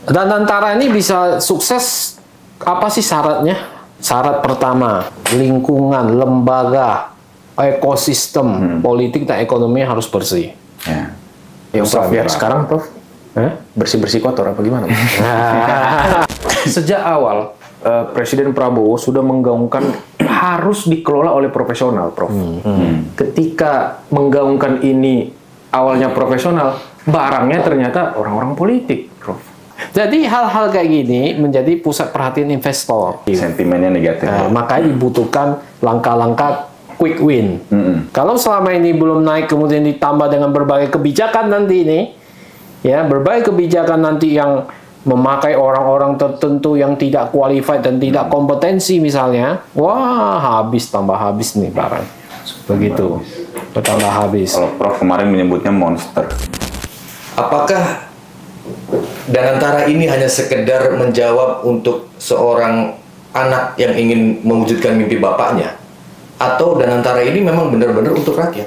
Dan antara ini bisa sukses, apa sih syaratnya? Syarat pertama, lingkungan, lembaga, ekosistem, politik dan ekonomi harus bersih. Ya. Yang Prof ya sekarang Prof, bersih-bersih kotor apa gimana? Sejak awal Presiden Prabowo sudah menggaungkan harus dikelola oleh profesional, Prof. Ketika menggaungkan ini awalnya profesional, barangnya ternyata orang-orang politik, Prof. Jadi hal-hal kayak gini menjadi pusat perhatian investor. Sentimennya negatif. Makanya dibutuhkan langkah-langkah quick win. Kalau selama ini belum naik, kemudian ditambah dengan berbagai kebijakan nanti ini, ya berbagai kebijakan nanti yang memakai orang-orang tertentu yang tidak qualified dan tidak kompetensi misalnya, wah habis, tambah habis nih barang. Begitu, bertambah habis. Kalau Prof kemarin menyebutnya monster. Apakah Danantara ini hanya sekedar menjawab untuk seorang anak yang ingin mewujudkan mimpi bapaknya? Atau Danantara ini memang benar-benar untuk rakyat?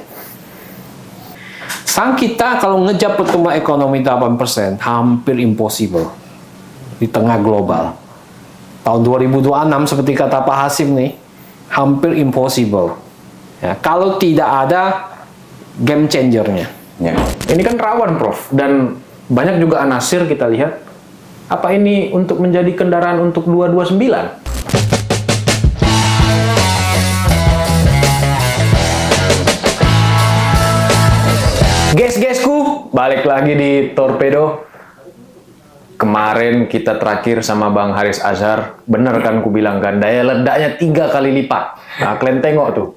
Sang kita kalau ngejar pertumbuhan ekonomi 8% hampir impossible di tengah global. Tahun 2026 seperti kata Pak Hasim nih, hampir impossible. Ya, kalau tidak ada game changernya. Ya. Ini kan rawan, Prof, dan banyak juga anasir kita lihat. Apa ini untuk menjadi kendaraan untuk 229? Guys-guysku, balik lagi di Torpedo. Kemarin kita terakhir sama Bang Haris Azhar. Bener kan ku bilang kan, daya ledaknya 3 kali lipat. Nah, kalian tengok tuh.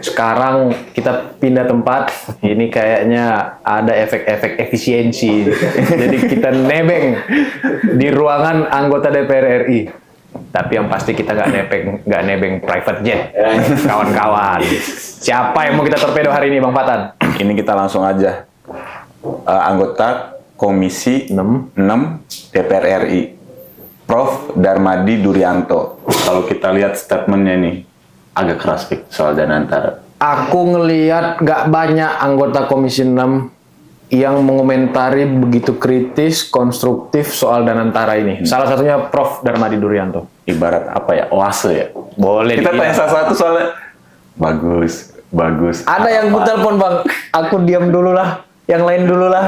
Sekarang kita pindah tempat, ini kayaknya ada efek-efek efisiensi. Jadi kita nebeng di ruangan anggota DPR RI. Tapi yang pasti kita nggak nebeng private jet, kawan-kawan. Siapa yang mau kita torpedo hari ini, Bang Fatan? Ini kita langsung aja. Anggota Komisi 6 DPR RI, Prof. Darmadi Durianto. Kalau kita lihat statementnya ini, agak keras soal Danantara. Aku ngelihat nggak banyak anggota Komisi 6 yang mengomentari begitu kritis, konstruktif soal Danantara ini. Salah satunya Prof. Darmadi Durianto. Ibarat apa ya, oase ya? Boleh Kita tanya dibilang. salah satu soalnya. Bagus, bagus. Ada yang ku telepon, Bang. Aku diam dulu lah. Yang lain dulu lah.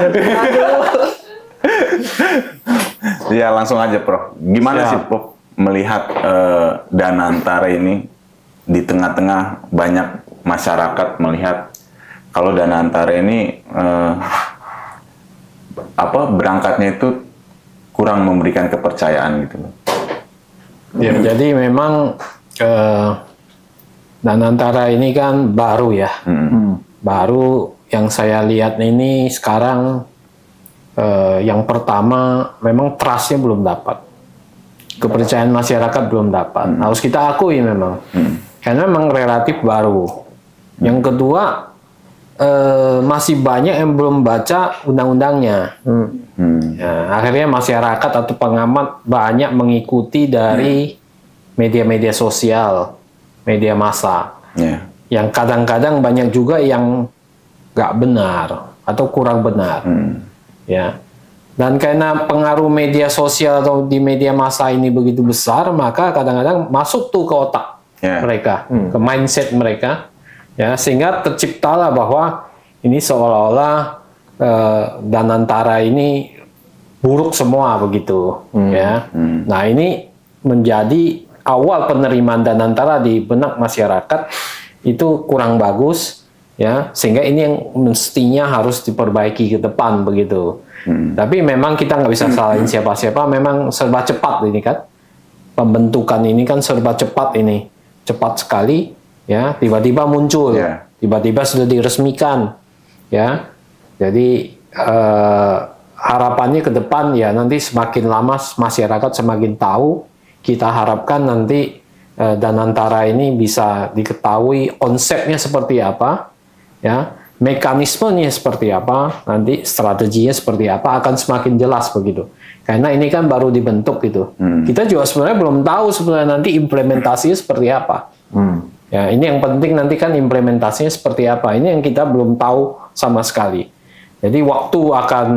Ya langsung aja, Prof. Gimana sih, Prof, melihat Danantara ini di tengah-tengah banyak masyarakat melihat kalau Danantara ini berangkatnya itu kurang memberikan kepercayaan gitu. Ya, jadi memang Danantara ini kan baru ya, baru yang saya lihat ini sekarang yang pertama memang trustnya belum dapat, kepercayaan masyarakat belum dapat, harus kita akui memang, karena memang relatif baru. Yang kedua masih banyak yang belum baca undang-undangnya. Ya, akhirnya masyarakat atau pengamat banyak mengikuti dari media-media sosial, media massa, yang kadang-kadang banyak juga yang nggak benar atau kurang benar, ya. Dan karena pengaruh media sosial atau di media massa ini begitu besar, maka kadang-kadang masuk tuh ke otak mereka, ke mindset mereka. Ya, sehingga terciptalah bahwa ini seolah-olah Danantara ini buruk semua begitu, ya. Nah, ini menjadi awal penerimaan Danantara di benak masyarakat itu kurang bagus, ya. Sehingga ini yang mestinya harus diperbaiki ke depan begitu. Tapi memang kita nggak bisa salahin siapa-siapa. Memang serba cepat ini kan, pembentukan ini kan serba cepat ini, cepat sekali. Ya, tiba-tiba muncul, tiba-tiba sudah diresmikan, ya. Jadi harapannya ke depan ya nanti semakin lama masyarakat semakin tahu. Kita harapkan nanti Danantara ini bisa diketahui konsepnya seperti apa, ya, mekanismenya seperti apa, nanti strateginya seperti apa akan semakin jelas begitu. Karena ini kan baru dibentuk gitu. Kita juga sebenarnya belum tahu sebenarnya nanti implementasinya seperti apa. Ya, ini yang penting nanti kan implementasinya seperti apa. Ini yang kita belum tahu sama sekali. Jadi waktu akan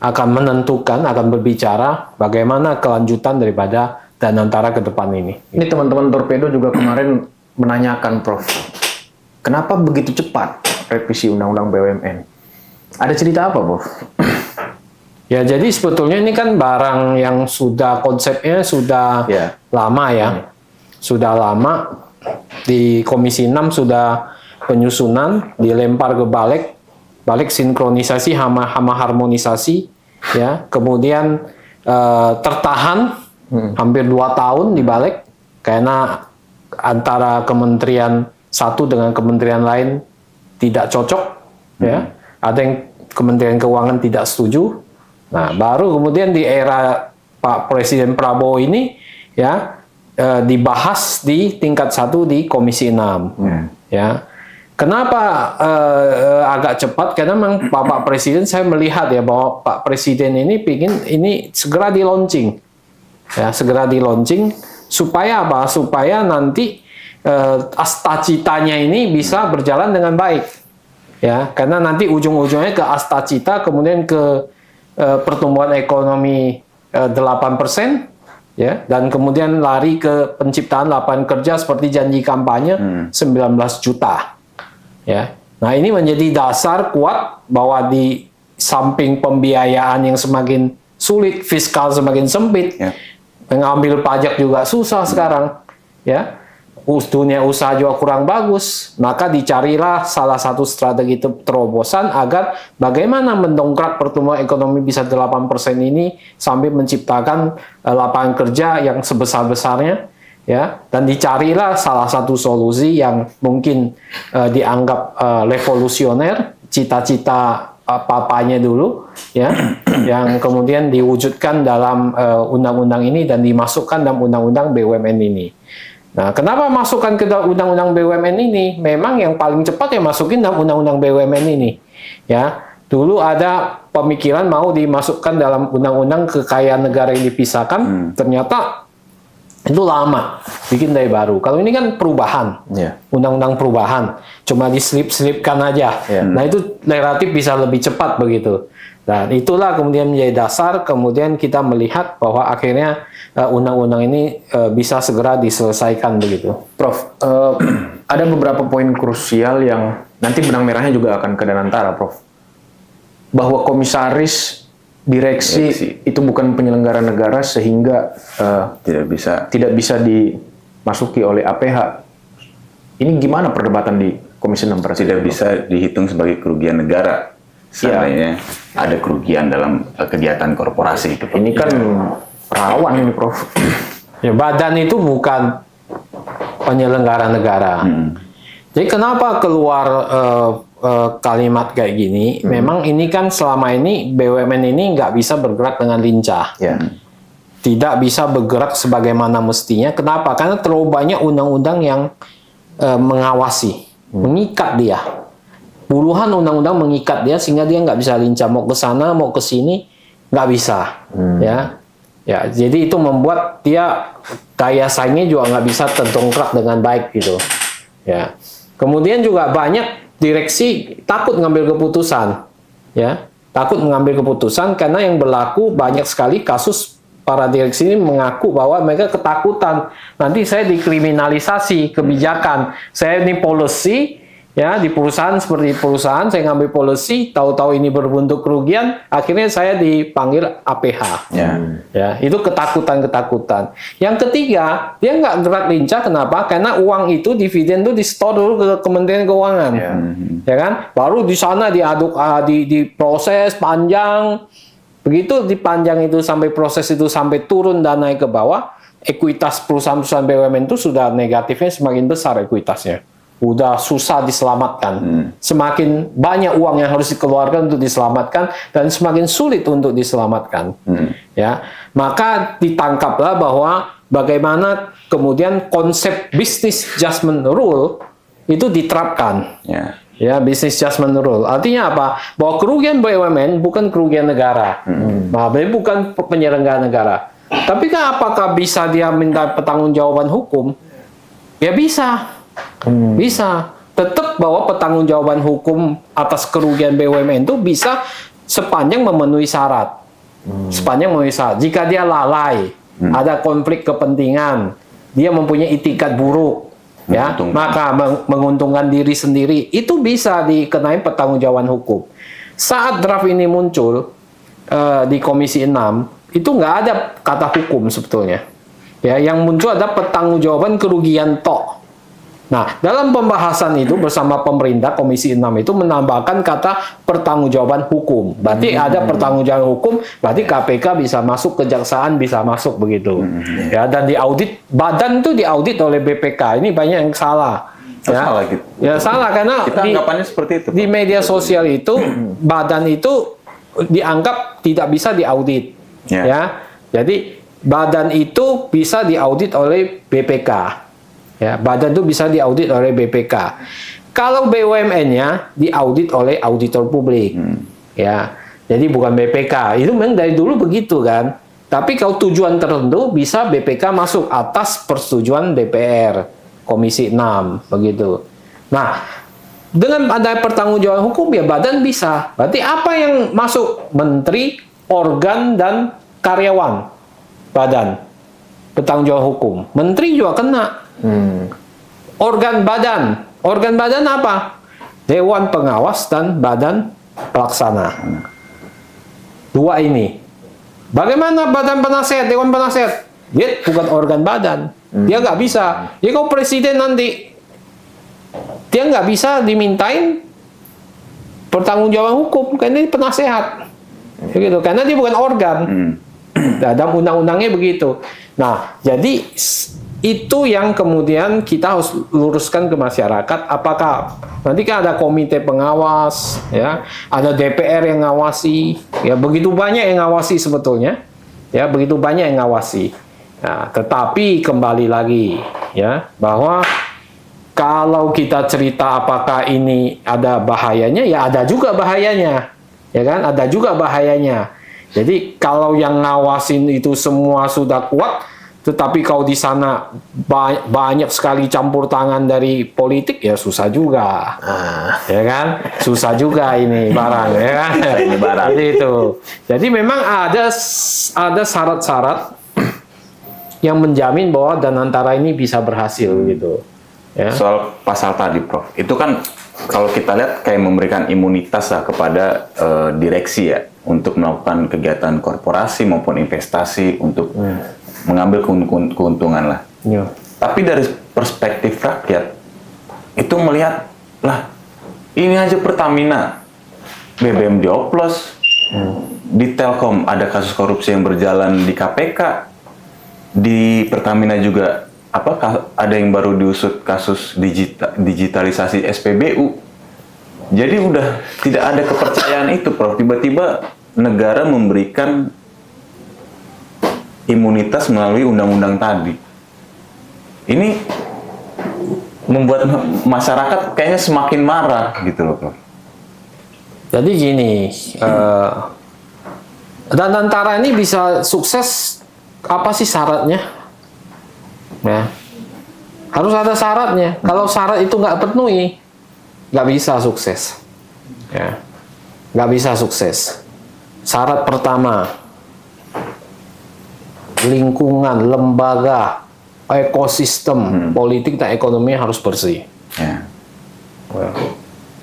akan menentukan, akan berbicara bagaimana kelanjutan daripada Danantara ke depan ini. Ini teman-teman Torpedo juga kemarin menanyakan, Prof, kenapa begitu cepat revisi Undang-Undang BUMN? Ada cerita apa, Prof? Ya, jadi sebetulnya ini kan barang yang sudah konsepnya sudah lama ya. Sudah lama, di Komisi 6 sudah penyusunan, dilempar ke balik sinkronisasi sama harmonisasi, ya. Kemudian tertahan hampir 2 tahun di balik karena antara kementerian satu dengan kementerian lain tidak cocok, ya. Ada yang Kementerian Keuangan tidak setuju. Nah, baru kemudian di era Pak Presiden Prabowo ini, ya, dibahas di tingkat 1 di Komisi 6, ya. Kenapa agak cepat? Karena memang Pak Presiden, saya melihat ya bahwa Pak Presiden ini ingin ini segera di launching, ya, segera di launching supaya apa? Supaya nanti astacitanya ini bisa berjalan dengan baik, ya. Karena nanti ujung-ujungnya ke astacita, kemudian ke pertumbuhan ekonomi 8%, ya, dan kemudian lari ke penciptaan lapangan kerja seperti janji kampanye 19 juta. Ya. Nah, ini menjadi dasar kuat bahwa di samping pembiayaan yang semakin sulit, fiskal semakin sempit, mengambil pajak juga susah sekarang, ya. Dunia usaha juga kurang bagus, maka dicarilah salah satu strategi terobosan agar bagaimana mendongkrak pertumbuhan ekonomi bisa 8% ini sampai menciptakan lapangan kerja yang sebesar-besarnya, ya. Dan dicarilah salah satu solusi yang mungkin dianggap revolusioner, cita-cita papanya dulu, ya, yang kemudian diwujudkan dalam undang-undang ini dan dimasukkan dalam undang-undang BUMN ini. Nah, kenapa masukkan ke undang-undang BUMN ini? Memang yang paling cepat ya masukin dalam undang-undang BUMN ini. Ya, dulu ada pemikiran mau dimasukkan dalam undang-undang kekayaan negara yang dipisahkan, ternyata itu lama, bikin dari baru. Kalau ini kan perubahan, undang-undang perubahan, cuma diselip-selipkan aja. Nah, itu relatif bisa lebih cepat begitu. Dan itulah kemudian menjadi dasar, kemudian kita melihat bahwa akhirnya undang-undang ini bisa segera diselesaikan begitu. Prof, ada beberapa poin krusial yang nanti benang merahnya juga akan ke Danantara, Prof. Bahwa komisaris direksi itu bukan penyelenggara negara sehingga tidak bisa dimasuki oleh APH. Ini gimana perdebatan di Komisi 6? Tidak bisa dihitung sebagai kerugian negara. Seandainya ada kerugian dalam kegiatan korporasi itu. Ini kan rawan ini, Prof. Ya, badan itu bukan penyelenggara negara. Jadi kenapa keluar kalimat kayak gini? Memang ini kan selama ini BUMN ini nggak bisa bergerak dengan lincah. Tidak bisa bergerak sebagaimana mestinya. Kenapa? Karena terlalu banyak undang-undang yang mengawasi, mengikat dia. Puluhan undang-undang mengikat dia sehingga dia nggak bisa lincah, mau ke sana mau ke sini nggak bisa, ya jadi itu membuat dia daya saingnya juga nggak bisa terdongkrak dengan baik gitu, ya. Kemudian juga banyak direksi takut ngambil keputusan, ya, takut mengambil keputusan karena yang berlaku banyak sekali kasus para direksi ini mengaku bahwa mereka ketakutan nanti saya dikriminalisasi kebijakan, saya ini policy. Ya, di perusahaan seperti perusahaan saya ngambil policy, tahu-tahu ini berbentuk kerugian, akhirnya saya dipanggil APH. Ya, itu ketakutan-ketakutan. Yang ketiga, dia nggak gerak lincah. Kenapa? Karena uang itu dividen itu di-store dulu ke Kementerian Keuangan, ya kan? Baru di sana diaduk, diproses panjang. Begitu dipanjang itu sampai proses itu sampai turun dan naik ke bawah, ekuitas perusahaan-perusahaan BUMN itu sudah negatifnya semakin besar ekuitasnya. Udah susah diselamatkan. Semakin banyak uang yang harus dikeluarkan untuk diselamatkan dan semakin sulit untuk diselamatkan. Ya, maka ditangkaplah bahwa bagaimana kemudian konsep business judgment rule itu diterapkan. Ya, business judgment rule. Artinya apa? Bahwa kerugian BUMN bukan kerugian negara. Nah, bukan penyelenggara negara. Tapi kan apakah bisa dia minta pertanggungjawaban hukum? Ya bisa. Bisa. Tetap bahwa pertanggungjawaban hukum atas kerugian BUMN itu bisa sepanjang memenuhi syarat. Sepanjang memenuhi syarat. Jika dia lalai, ada konflik kepentingan, dia mempunyai itikat buruk, ya, maka menguntungkan diri sendiri, itu bisa dikenai pertanggungjawaban hukum. Saat draft ini muncul di Komisi 6, itu nggak ada kata hukum sebetulnya. Ya, yang muncul ada pertanggungjawaban kerugian tok. Nah, dalam pembahasan itu bersama pemerintah, Komisi 6 itu menambahkan kata pertanggungjawaban hukum. Berarti ada pertanggungjawaban hukum, berarti KPK bisa masuk, kejaksaan bisa masuk begitu. Ya, dan diaudit, badan itu diaudit oleh BPK. Ini banyak yang salah. Ya, salah gitu. Ya salah karena kita anggapannya seperti itu. Di media sosial itu badan itu dianggap tidak bisa diaudit. Ya. Jadi badan itu bisa diaudit oleh BPK. Ya, badan itu bisa diaudit oleh BPK. Kalau BUMN-nya diaudit oleh auditor publik. Ya. Jadi bukan BPK. Itu memang dari dulu begitu kan. Tapi kalau tujuan tertentu bisa BPK masuk atas persetujuan DPR, Komisi 6 begitu. Nah, dengan ada pertanggungjawaban hukum ya badan bisa. Berarti apa yang masuk? Menteri, organ dan karyawan. Badan pertanggungjawaban hukum. Menteri juga kena. Organ badan apa? Dewan Pengawas dan Badan Pelaksana. Dua ini. Bagaimana badan penasehat, dewan penasehat? Dia bukan organ badan. Dia nggak bisa. Jadi kalau presiden nanti dia nggak bisa dimintain pertanggungjawaban hukum karena dia penasehat. Begitu. Karena dia bukan organ. Dalam undang-undangnya begitu. Nah, jadi itu yang kemudian kita harus luruskan ke masyarakat. Apakah nanti kan ada komite pengawas, ya, ada DPR yang ngawasi, ya, begitu banyak yang ngawasi sebetulnya, ya, begitu banyak yang ngawasi. Nah, tetapi kembali lagi, ya, bahwa kalau kita cerita apakah ini ada bahayanya, ya ada juga bahayanya, ya kan, ada juga bahayanya. Jadi kalau yang ngawasin itu semua sudah kuat, tetapi kalau di sana banyak sekali campur tangan dari politik, ya susah juga, ya kan? Susah juga ini barang, ya kan? Ini barang. Jadi itu. Jadi memang ada syarat-syarat yang menjamin bahwa Danantara ini bisa berhasil gitu. Ya. Soal pasal tadi, Prof, itu kan kalau kita lihat kayak memberikan imunitas lah kepada direksi ya, untuk melakukan kegiatan korporasi maupun investasi untuk mengambil keuntungan lah. Tapi dari perspektif rakyat itu melihat lah, ini aja Pertamina, BBM dioplos, di Telkom ada kasus korupsi yang berjalan di KPK, di Pertamina juga ada yang baru diusut kasus digitalisasi SPBU. Jadi udah tidak ada kepercayaan itu, Prof. Tiba-tiba negara memberikan imunitas melalui undang-undang tadi. Ini membuat masyarakat kayaknya semakin marah gitu loh, Prof. Jadi gini, Danantara ini bisa sukses, apa sih syaratnya? Ya, harus ada syaratnya. Kalau syarat itu nggak terpenuhi, nggak bisa sukses. Ya, nggak bisa sukses. Syarat pertama, lingkungan, lembaga, ekosistem politik dan ekonomi harus bersih. Ya.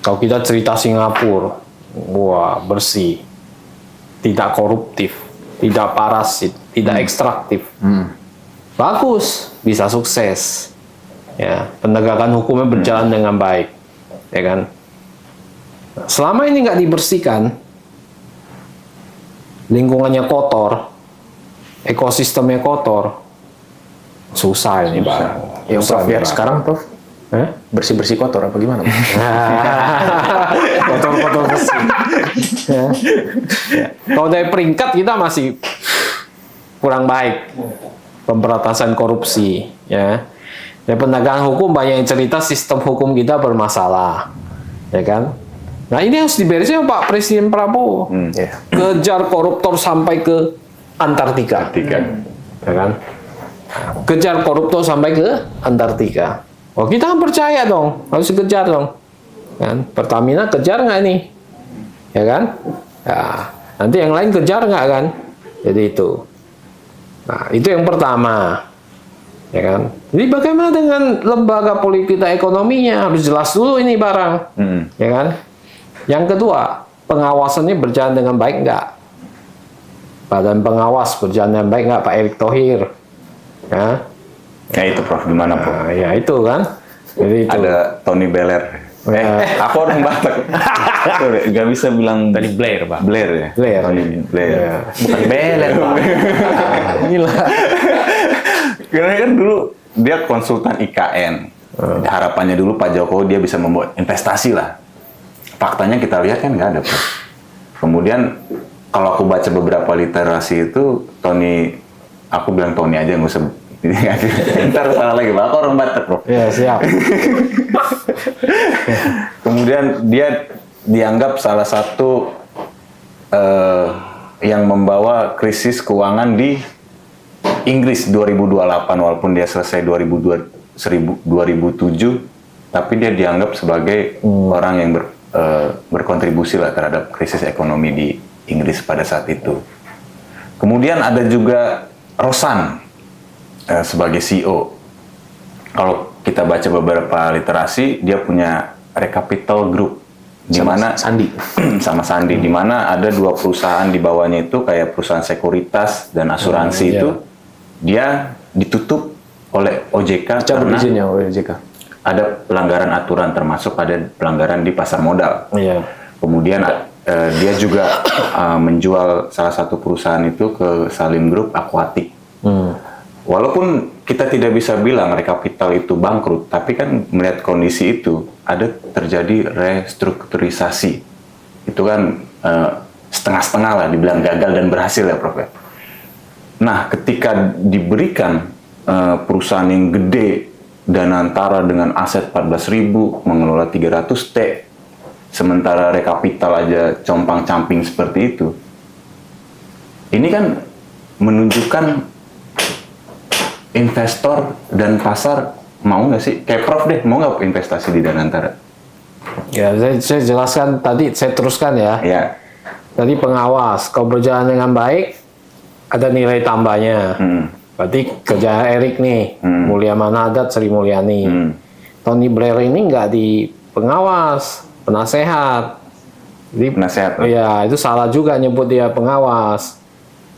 Kalau kita cerita Singapura, wah bersih, tidak koruptif, tidak parasit, tidak ekstraktif. Bagus, bisa sukses. Ya, penegakan hukumnya berjalan dengan baik, ya kan? Selama ini nggak dibersihkan, lingkungannya kotor, ekosistemnya kotor, susah ini, Pak. Yang Prof lihat sekarang, Prof, bersih-bersih kotor apa gimana? Kotor-kotor bersih. Ya. Kalau dari peringkat kita masih kurang baik. Pemberantasan korupsi, ya. Dan penegakan hukum banyak yang cerita sistem hukum kita bermasalah, ya kan? Nah ini harus diberesin Pak Presiden Prabowo. Kejar koruptor sampai ke Antartika, ya kan? Kejar koruptor sampai ke Antartika. Oh kita kan percaya dong, harus dikejar dong. Kan? Pertamina kejar nggak nih, ya kan? Ya, nanti yang lain kejar nggak kan? Jadi itu. Nah, itu yang pertama. Ya kan? Jadi bagaimana dengan lembaga politik dan ekonominya? Harus jelas dulu ini barang. Ya kan? Yang kedua, pengawasannya berjalan dengan baik nggak? Badan pengawas berjalan dengan baik nggak, Pak Erick Thohir? Ya. Ya itu Prof, gimana Prof? Nah, ya itu kan. Jadi itu. Ada Tony Blair. Aku orang Batak. Gak bisa bilang Tony Blair, Pak. Blair ya? Blair. Tony Blair. Ya. Bukan Beler, Pak. Gila. Karena kan dulu dia konsultan IKN. Harapannya dulu Pak Jokowi dia bisa membuat investasi lah. Faktanya kita lihat kan nggak ada, Prof. Kemudian kalau aku baca beberapa literasi itu, aku bilang Tony aja, nggak usah. Ntar salah lagi, Pak. Aku orang Batak, Prof. Ya, siap. Kemudian dia dianggap salah satu yang membawa krisis keuangan di Inggris 2028, walaupun dia selesai 2007, tapi dia dianggap sebagai orang yang berkontribusi lah terhadap krisis ekonomi di Inggris pada saat itu. Kemudian ada juga Rosan sebagai CEO. Kalau kita baca beberapa literasi, dia punya Recapital Group, di mana Sandi sama Sandi, di mana ada 2 perusahaan di bawahnya itu kayak perusahaan sekuritas dan asuransi itu dia ditutup oleh OJK karena izinnya OJK. ada pelanggaran aturan, termasuk ada pelanggaran di pasar modal. Iya. Kemudian dia juga menjual salah satu perusahaan itu ke Salim Group Aquatic. Walaupun kita tidak bisa bilang Recapital itu bangkrut, tapi kan melihat kondisi itu ada terjadi restrukturisasi. Itu kan setengah-setengah lah, dibilang gagal dan berhasil ya Prof. Nah, ketika diberikan perusahaan yang gede, Danantara dengan aset 14.000, mengelola 300T, sementara Recapital aja compang-camping seperti itu, ini kan menunjukkan investor dan pasar mau nggak sih? Kayak Prof deh, mau nggak investasi di Danantara? Ya, saya jelaskan tadi, saya teruskan ya. Ya. Tadi pengawas, kalau berjalan dengan baik, ada nilai tambahnya. Berarti kerja Erick nih, Mulia Manadat, Sri Mulyani. Tony Blair ini nggak di pengawas, penasehat. Jadi Penasehat. ya itu salah juga nyebut dia pengawas.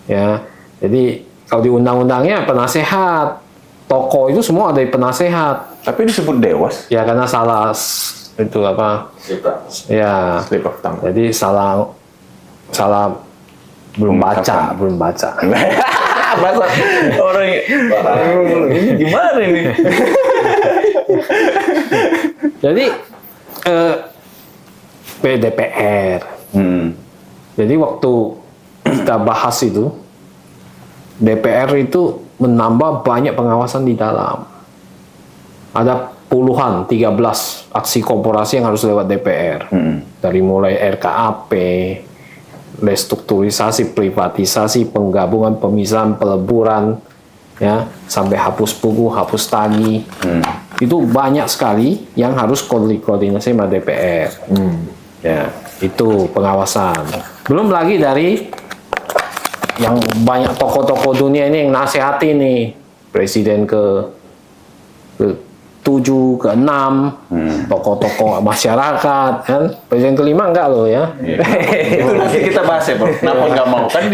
Ya, jadi kalau di undang-undangnya penasehat, toko itu semua ada di penasehat. Tapi disebut dewas. Ya karena salah itu apa? Ya. Slip of tongue. Jadi salah belum baca. Bahasa orang ini gimana ini? Jadi PDPR. Jadi waktu kita bahas itu, DPR itu menambah banyak pengawasan di dalam. Ada puluhan, 13 aksi korporasi yang harus lewat DPR. Dari mulai RKAP, restrukturisasi, privatisasi, penggabungan, pemisahan, peleburan, ya, sampai hapus buku, hapus tagih. Itu banyak sekali yang harus koordinasi sama DPR. Ya, itu pengawasan. Belum lagi dari yang banyak tokoh-tokoh dunia ini yang nasihati nih, presiden ke-7, ke-6, tokoh-tokoh masyarakat, kan? Presiden ke-5 enggak loh ya. Itu nanti kita bahas ya, Bro. Kenapa nggak mau? Kan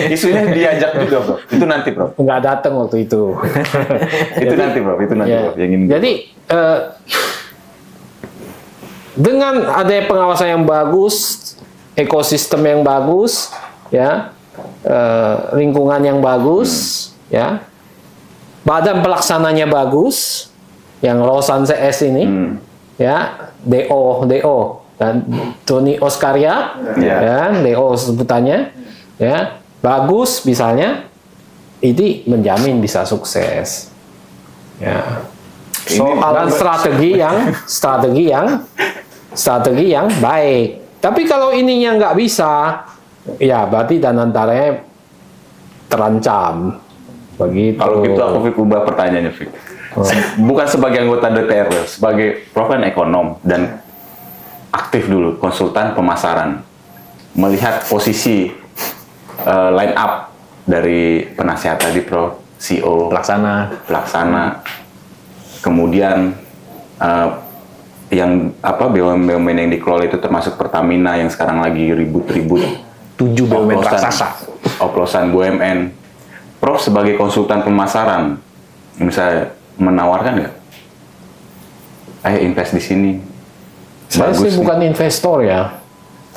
isunya diajak juga, Bro. Itu nanti, Bro. Nggak datang waktu itu. Itu nanti, Bro. Itu nanti, Ya. Bro. Yang ini. Jadi dengan adanya pengawasan yang bagus, ekosistem yang bagus, ya, lingkungan yang bagus, ya, badan pelaksananya bagus, yang Rosan CS ini, ya, DO dan Tony Oscaria, ya, DO sebutannya, ya, bagus, misalnya, ini menjamin bisa sukses, ya. Soal strategi yang baik. Tapi kalau ininya nggak bisa, ya berarti Danantaranya terancam. Begitu. Kalau gitu aku ubah pertanyaannya, Fik. Bukan sebagai anggota DPR, sebagai Prof kan ekonom dan aktif dulu, konsultan pemasaran. Melihat posisi line up dari penasihat tadi, Prof, CEO, pelaksana, kemudian yang BUMN yang dikelola itu termasuk Pertamina yang sekarang lagi ribut-ribut 7 BUMN raksasa, oplosan BUMN. Prof sebagai konsultan pemasaran, misalnya menawarkan nggak? Invest di sini. Saya sih bukan investor ya.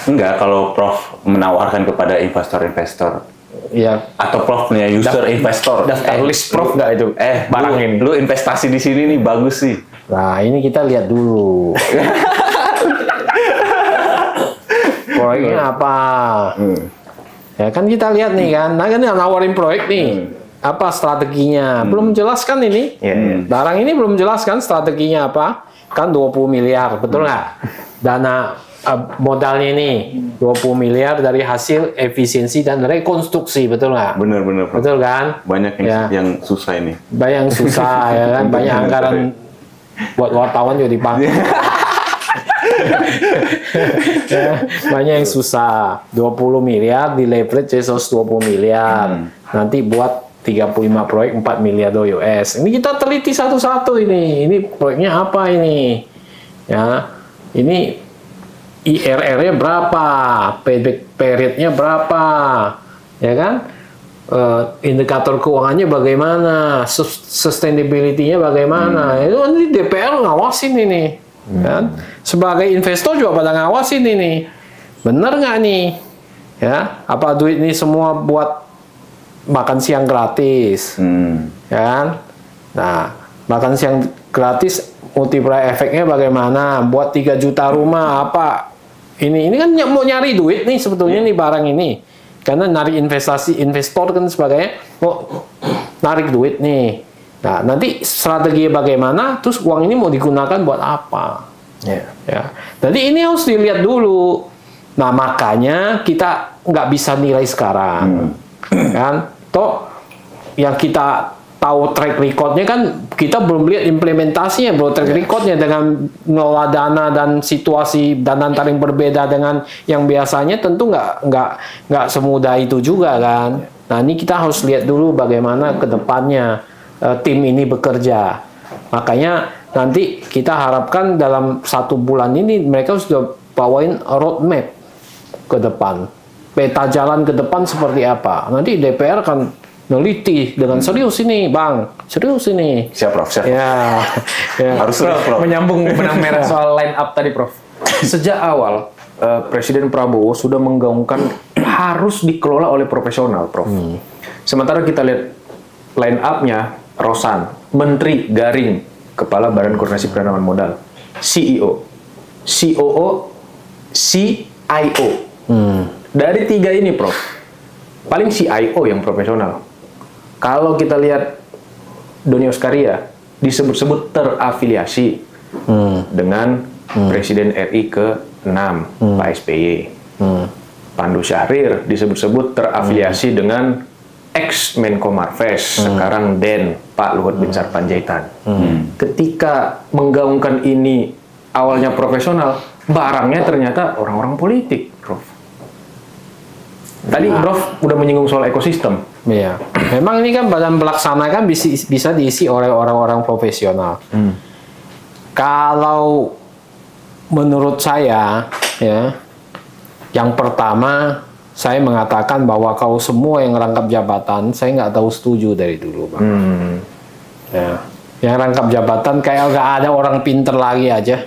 Enggak, kalau Prof menawarkan kepada investor-investor. Ya. Atau Prof punya user investor. Daftar list Prof nggak itu? Barang ini. Lu investasi di sini nih bagus sih. Nah, ini kita lihat dulu. Proyeknya apa? Ya kan kita lihat nih kan. Nah, kan nawarin proyek nih. Apa strateginya? Belum jelaskan ini. Barang ini belum jelaskan strateginya apa. Kan 20 miliar, betul nggak? Dana modalnya ini 20 miliar dari hasil efisiensi dan rekonstruksi, betul nggak? Bener. Betul kan? Banyak yang susah ini. Banyak yang susah ya kan, banyak anggaran buat wartawan juga dipanggil. Ya, banyak yang susah. 20 miliar di leverage jadi 120 miliar. Nanti buat 35 proyek 4 miliar US. Ini kita teliti satu-satu ini. Ini proyeknya apa ini? Ya, ini IRR-nya berapa, payback period-nya berapa, ya kan? Indikator keuangannya bagaimana, sustainability-nya bagaimana, itu nanti DPR ngawasin ini, kan? Sebagai investor juga pada ngawasin ini, bener nggak nih? Ya, apa duit ini semua buat makan siang gratis, ya kan? Nah, makan siang gratis multiplier efeknya bagaimana? Buat 3 juta rumah apa? Ini kan mau nyari duit nih sebetulnya nih barang ini. Karena narik investasi, investor kan sebagainya mau narik duit nih. Nah, nanti strategi bagaimana? Terus uang ini mau digunakan buat apa? Ya. Jadi ini harus dilihat dulu. Nah, makanya kita nggak bisa nilai sekarang. Kan? Toh yang kita tahu track recordnya kan kita belum lihat implementasinya, bro. Track recordnya dengan ngelola dana dan situasi dana yang berbeda dengan yang biasanya tentu nggak semudah itu juga kan. Nah, ini kita harus lihat dulu bagaimana ke depannya tim ini bekerja. Makanya nanti kita harapkan dalam 1 bulan ini mereka sudah bawain roadmap ke depan, peta jalan ke depan seperti apa. Nanti DPR kan neliti dengan serius ini, Bang. Serius ini. Siap, Prof. Siap. Ya. Harus serius, Prof. Menyambung benang merah soal line up tadi, Prof. Sejak awal, Presiden Prabowo sudah menggaungkan harus dikelola oleh profesional, Prof. Sementara kita lihat line up-nya, Rosan, Menteri Garing, Kepala Badan Koordinasi Penanaman Modal, CEO, COO, CIO. Dari 3 ini, Prof, paling CIO yang profesional. Kalau kita lihat Doni Oskaria disebut-sebut terafiliasi dengan Presiden RI ke-6 Pak SBY. Pandu Syahrir disebut-sebut terafiliasi dengan ex Menko Marves, sekarang Den Pak Luhut Binsar Panjaitan. Ketika menggaungkan ini awalnya profesional, barangnya ternyata orang-orang politik, Prof. Tadi Prof udah menyinggung soal ekosistem. Iya. Memang ini kan badan pelaksana kan bisa diisi oleh orang-orang profesional. Kalau menurut saya, ya, yang pertama saya mengatakan bahwa kalau semua yang rangkap jabatan, saya nggak tahu setuju dari dulu, Bang. Ya. Yang rangkap jabatan kayak nggak ada orang pinter lagi aja,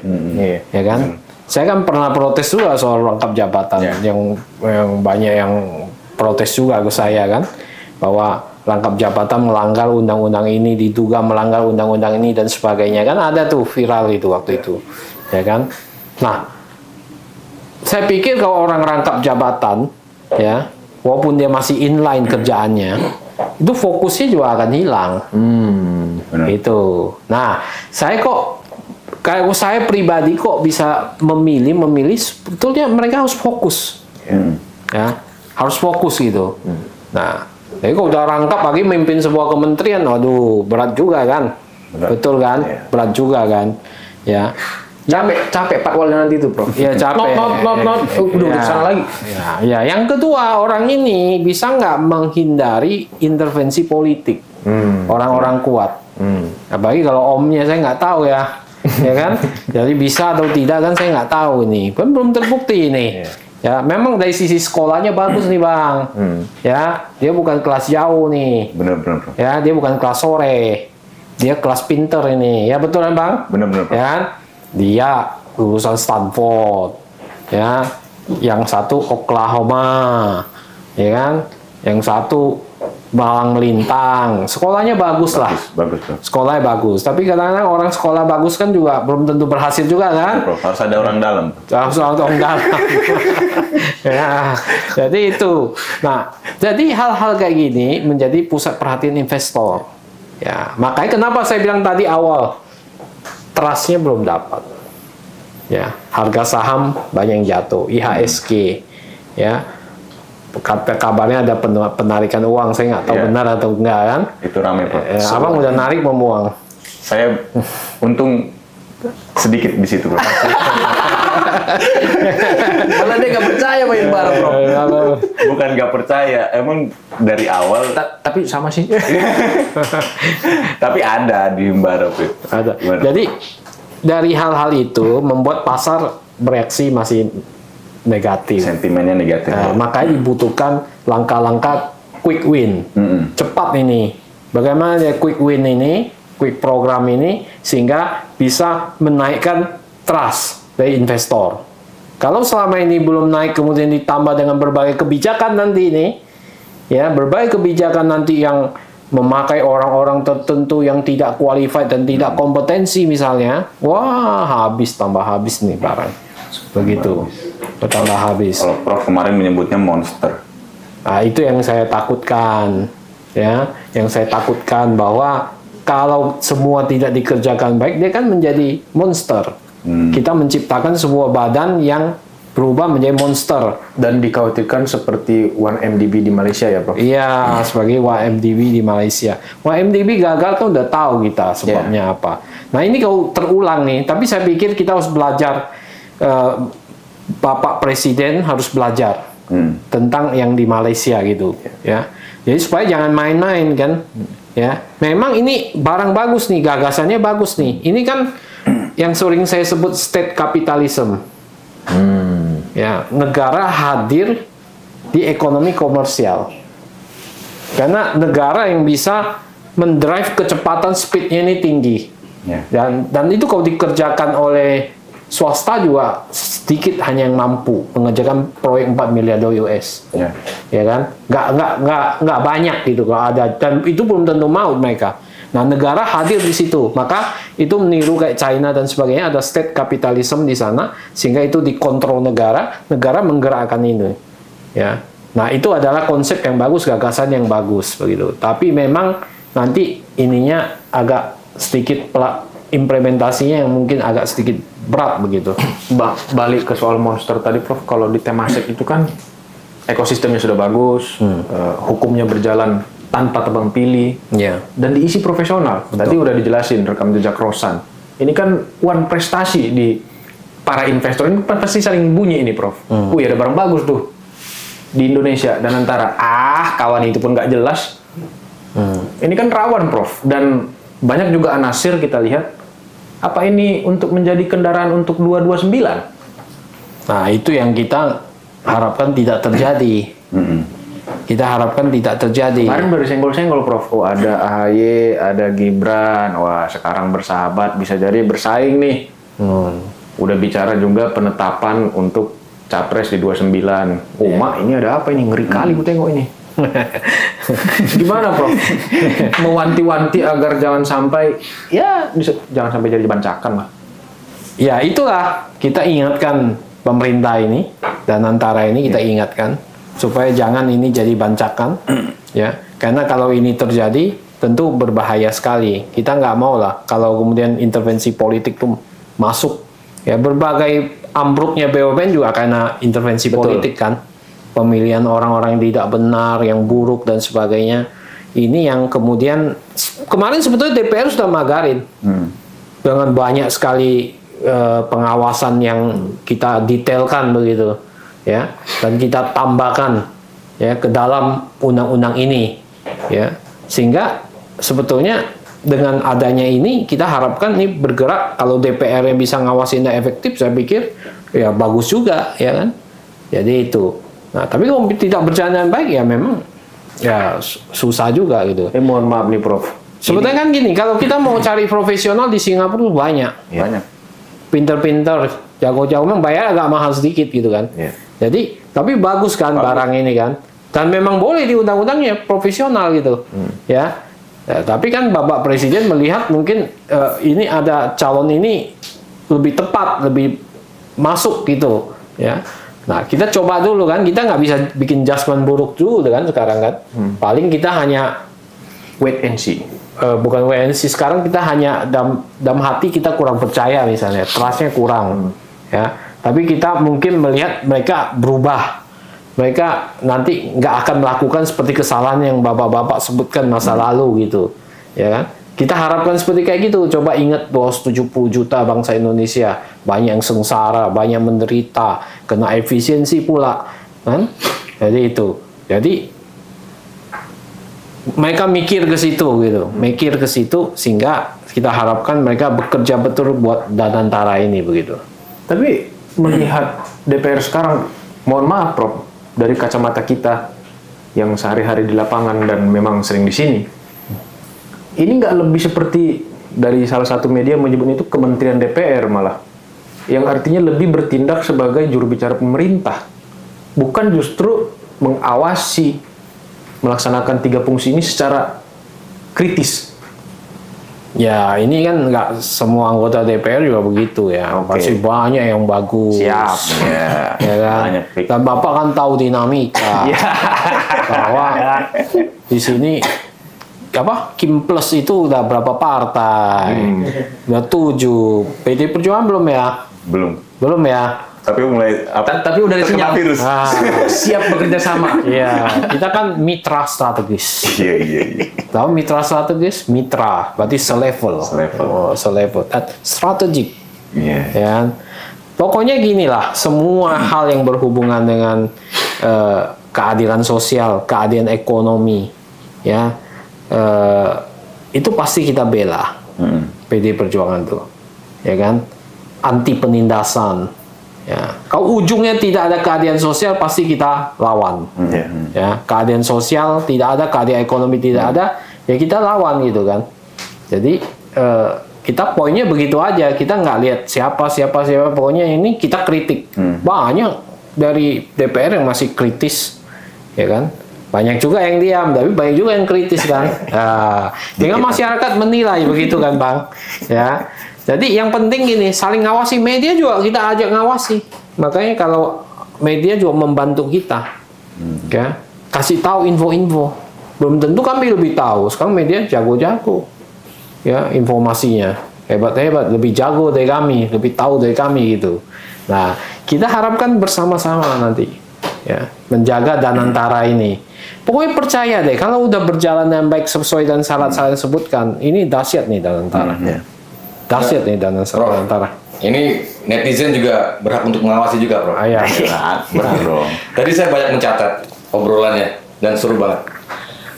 ya kan? Saya kan pernah protes juga soal rangkap jabatan, yang banyak yang protes juga ke saya kan, bahwa rangkap jabatan melanggar undang-undang ini, diduga melanggar undang-undang ini dan sebagainya kan, ada tuh viral itu waktu itu, ya kan? Nah, saya pikir kalau orang rangkap jabatan, ya, walaupun dia masih inline kerjaannya, itu fokusnya juga akan hilang. Itu. Nah, kalau saya pribadi kok bisa memilih sebetulnya mereka harus fokus, ya, harus fokus gitu. Nah, jadi kalau udah rangkap lagi memimpin sebuah kementerian, waduh berat juga kan, betul kan, berat juga kan, ya. Capek patwalnya nanti itu, Prof. Ya capek. Not. Udah sana lagi. Ya. Yang kedua, orang ini bisa nggak menghindari intervensi politik orang-orang kuat. Apalagi kalau omnya saya nggak tahu ya, ya kan? Jadi bisa atau tidak kan saya nggak tahu ini. Kan belum terbukti ini. Ya, memang dari sisi sekolahnya bagus nih Bang. Ya, dia bukan kelas jauh nih. Bener. Ya, dia bukan kelas sore. Dia kelas pinter ini. Ya betul kan Bang? Bener. Ya. Dia lulusan Stanford, ya, yang satu Oklahoma, ya kan, yang satu Malang Melintang, sekolahnya bagus lah, sekolahnya bagus. Tapi kadang-kadang orang sekolah bagus kan juga belum tentu berhasil juga kan? Prof, harus ada orang dalam. Harus ada orang dalam. Ya, jadi itu. Nah, jadi hal-hal kayak gini menjadi pusat perhatian investor. Ya, makanya kenapa saya bilang tadi awal. Trustnya belum dapat, ya, harga saham banyak yang jatuh, IHSG, ya, kabarnya ada penarikan uang, saya nggak tahu benar atau enggak kan? Itu ramai Prof. Abang udah narik membuang. Saya untung sedikit di situ Prof. Malah dia nggak percaya main bareng, Prof. Bukan nggak percaya, emang dari awal. Tapi sama sih. Tapi ada di Himbara, Prof. Ada. Gimana? Jadi dari hal-hal itu membuat pasar bereaksi masih negatif. Sentimennya negatif. Makanya dibutuhkan langkah-langkah quick win, cepat ini. Bagaimana dia quick win ini, quick program ini, sehingga bisa menaikkan trust dari investor. Kalau selama ini belum naik, kemudian ditambah dengan berbagai kebijakan nanti ini, ya, berbagai kebijakan nanti yang memakai orang-orang tertentu yang tidak qualified dan tidak kompetensi misalnya, wah tambah habis nih barang. Begitu, bertambah habis. Kalau Prof kemarin menyebutnya monster. Nah, itu yang saya takutkan, ya, yang saya takutkan bahwa kalau semua tidak dikerjakan baik, dia kan menjadi monster. Kita menciptakan sebuah badan yang berubah menjadi monster. Dan dikhawatirkan seperti 1MDB di Malaysia ya, Prof? Iya, sebagai 1MDB di Malaysia. 1MDB gagal kan udah tahu kita sebabnya apa. Nah ini kalau terulang nih, tapi saya pikir kita harus belajar, Bapak Presiden harus belajar tentang yang di Malaysia gitu, ya. Jadi supaya jangan main-main kan, ya. Memang ini barang bagus nih, gagasannya bagus nih. Ini kan yang sering saya sebut state capitalism. Ya, negara hadir di ekonomi komersial. Karena negara yang bisa mendrive kecepatan speednya ini tinggi. Dan itu kalau dikerjakan oleh swasta juga sedikit hanya yang mampu mengerjakan proyek 4 miliar US. Ya kan? Nggak banyak gitu kalau ada, dan itu belum tentu mau mereka. Nah, negara hadir di situ, maka itu meniru kayak China dan sebagainya, ada state capitalism di sana, sehingga itu dikontrol negara menggerakkan ini. Ya, nah itu adalah konsep yang bagus, gagasan yang bagus begitu. Tapi memang nanti ininya agak sedikit implementasinya yang mungkin agak sedikit berat begitu. Balik ke soal monster tadi, Prof. Kalau di Temasek itu kan ekosistemnya sudah bagus, hukumnya berjalan tanpa tebang pilih, dan diisi profesional. Betul. Tadi udah dijelasin rekam jejak Rosan. Ini kan prestasi di para investor. Ini pasti saling bunyi ini, Prof. Wih, ada barang bagus tuh di Indonesia, dan antara kawan itu pun nggak jelas. Ini kan rawan, Prof. Dan banyak juga anasir kita lihat. Apa ini untuk menjadi kendaraan untuk 229? Nah, itu yang kita harapkan tidak terjadi. Kita harapkan tidak terjadi. Kemarin baru senggol-senggol, Prof. Oh, ada AHY, ada Gibran. Wah, sekarang bersahabat, bisa jadi bersaing nih. Udah bicara juga penetapan untuk capres di 29. Oh, Mak, ini ada apa ini? Ngeri kali gue tengok ini. Gimana, Prof? Mewanti-wanti agar jangan sampai jadi bancakan lah. Ya, itulah kita ingatkan pemerintah ini dan antara ini kita ingatkan supaya jangan ini jadi bancakan, ya. Karena kalau ini terjadi tentu berbahaya sekali. Kita nggak mau lah kalau kemudian intervensi politik itu masuk. Ya, berbagai ambruknya BUMN juga karena intervensi politik kan. Pemilihan orang-orang yang tidak benar, yang buruk dan sebagainya. Ini yang kemudian kemarin sebetulnya DPR sudah magarin dengan banyak sekali pengawasan yang kita detailkan begitu, ya, dan kita tambahkan ya ke dalam undang-undang ini, ya, sehingga sebetulnya dengan adanya ini kita harapkan ini bergerak. Kalau DPR yang bisa ngawasin efektif, saya pikir ya bagus juga, ya kan. Jadi itu. Nah, tapi kalau tidak berjalan dengan baik ya memang ya susah juga gitu. Mohon maaf nih Prof. Sebetulnya kan gini, kalau kita mau cari profesional di Singapura banyak. Banyak. Pinter-pinter, jago-jago, memang bayar agak mahal sedikit gitu kan. Jadi, tapi bagus kan barang ini kan. Dan memang boleh di undang-undangnya profesional gitu. Ya. Tapi kan Bapak Presiden melihat mungkin ini ada calon ini lebih tepat, lebih masuk gitu. Ya. Nah, kita coba dulu kan. Kita nggak bisa bikin judgement buruk dulu kan sekarang kan. Paling kita hanya Wait and see. Bukan WNC, sekarang kita hanya dalam hati kita kurang percaya misalnya, trustnya kurang, ya. Tapi kita mungkin melihat mereka berubah, mereka nanti nggak akan melakukan seperti kesalahan yang bapak-bapak sebutkan masa lalu gitu, ya kan? Kita harapkan seperti kayak gitu. Coba ingat bahwa 70 juta bangsa Indonesia banyak yang sengsara, banyak menderita, kena efisiensi pula, kan? Jadi itu, jadi mereka mikir ke situ gitu, mikir ke situ sehingga kita harapkan mereka bekerja betul buat Danantara ini begitu. Tapi melihat DPR sekarang, mohon maaf Prof, dari kacamata kita yang sehari-hari di lapangan dan memang sering di sini, ini nggak lebih seperti dari salah satu media menyebut itu Kementerian DPR malah, yang artinya lebih bertindak sebagai juru bicara pemerintah, bukan justru mengawasi melaksanakan 3 fungsi ini secara kritis. Ya, ini kan nggak semua anggota DPR juga begitu ya. Pasti banyak yang bagus. Siap. Ya kan? Dan Bapak kan tahu dinamika. Bahwa di sini apa Kim Plus itu udah berapa partai? Udah 7. PD Perjuangan belum ya? Belum ya? Tapi mulai tapi udah terkena virus. Siap bekerja sama. Iya, kita kan mitra strategis. Iya. Tahu mitra strategis? Mitra, berarti selevel. Selevel. Strategik. Iya. Ya. Pokoknya gini lah, semua hal yang berhubungan dengan keadilan sosial, keadilan ekonomi, ya, itu pasti kita bela. PD Perjuangan tuh, ya kan? Anti penindasan. Ya, kalau ujungnya tidak ada keadilan sosial pasti kita lawan. Ya, keadilan sosial tidak ada, keadilan ekonomi tidak ada, ya kita lawan gitu kan. Jadi kita poinnya begitu aja, kita nggak lihat siapa, pokoknya ini kita kritik. Banyak dari DPR yang masih kritis, ya kan. Banyak juga yang diam, tapi banyak juga yang kritis kan. Tinggal masyarakat menilai begitu kan Bang. Ya. Jadi yang penting gini, saling ngawasi, media juga kita ajak ngawasi. Makanya kalau media juga membantu kita, ya, kasih tahu info-info. Belum tentu kami lebih tahu. Sekarang media jago-jago, ya, informasinya hebat-hebat, lebih jago dari kami, lebih tahu dari kami gitu. Nah, kita harapkan bersama-sama nanti, ya, menjaga Danantara ini. Pokoknya percaya deh, kalau udah berjalan dengan baik sesuai dan syarat-syarat sebutkan, ini dahsyat nih Danantara. Dahsyat nih Danantara. Ini netizen juga berhak untuk mengawasi juga, Bro. Iya. Benar dong. Tadi saya banyak mencatat obrolannya dan seru banget.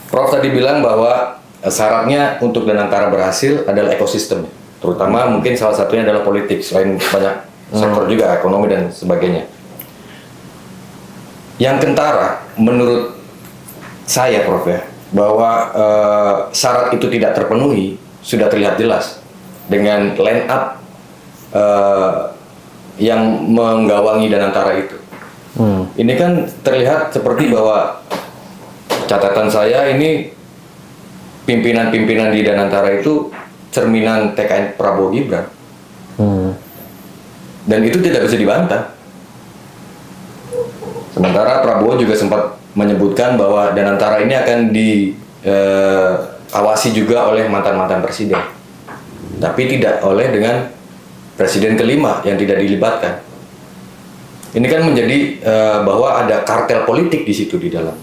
Prof tadi bilang bahwa syaratnya untuk Danantara berhasil adalah ekosistem, terutama mungkin salah satunya adalah politik, selain banyak sektor juga ekonomi dan sebagainya. Yang kentara menurut saya, Prof, ya, bahwa syarat itu tidak terpenuhi sudah terlihat jelas dengan line up yang menggawangi Danantara itu. Ini kan terlihat seperti bahwa catatan saya ini pimpinan-pimpinan di Danantara itu cerminan TKN Prabowo Gibran. Dan itu tidak bisa dibantah. Sementara Prabowo juga sempat menyebutkan bahwa Danantara ini akan diawasi juga oleh mantan-mantan presiden, tapi tidak oleh dengan presiden kelima yang tidak dilibatkan. Ini kan menjadi bahwa ada kartel politik di situ di dalam,